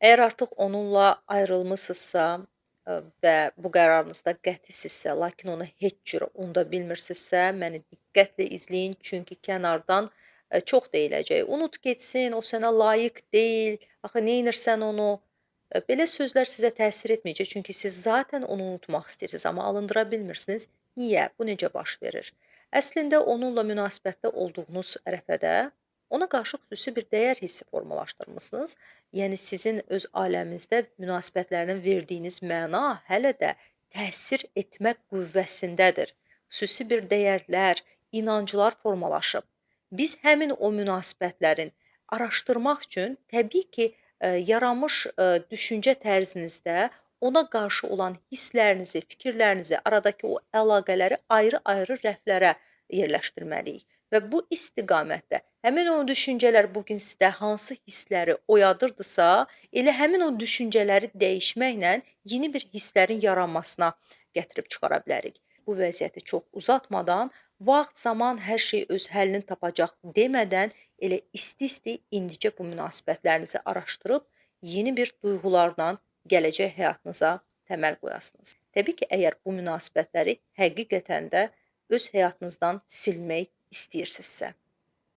Əgər artıq onunla ayrılmısınızsa, və bu qərarınızda qətisinizsə, lakin onu heç cür unuda bilmirsinizsə, məni diqqətlə izləyin, çünki kənardan, çox deyiləcək. "Unut getsin, o sənə layiq deyil, axı neynirsən onu?" Belə sözlər sizə təsir etməyəcək, çünki siz zatən onu unutmaq istəyirsiniz, amma alındıra bilmirsiniz. Niyə? Bu necə baş verir? Əslində onunla münasibətdə olduğunuz ərəfədə ona qarşı xüsusi bir dəyər hissi formalaşdırmısınız. Yəni sizin öz aləminizdə münasibətlərinə verdiyiniz məna hələ də təsir etmə qüvvəsindədir. Xüsusi bir dəyərlər, inanclar formalaşıb. Biz həmin o münasibətlərin araşdırmaq üçün təbii ki, yaranmış, düşüncə tərzinizdə ona qarşı olan hisslərinizi, fikirlərinizi, aradakı o əlaqələri ayrı-ayrı rəflərə yerləşdirməliyik və bu istiqamətdə həmin o düşüncələr bu gün sizdə hansı hissləri oyadırdısa, elə həmin o düşüncələri dəyişməklə yeni bir hisslərin yaranmasına gətirib çıxara bilərik. Bu vəziyyəti çox uzatmadan, vaxt, zaman hər şey öz həllini tapacaq demədən elə isti-isti indicə bu münasibətlərinizi araşdırıb yeni bir duyğularla gələcək həyatınıza təməl qoyasınız. Təbii ki, əgər bu münasibətləri həqiqətən də öz həyatınızdan silmək istəyirsinizsə.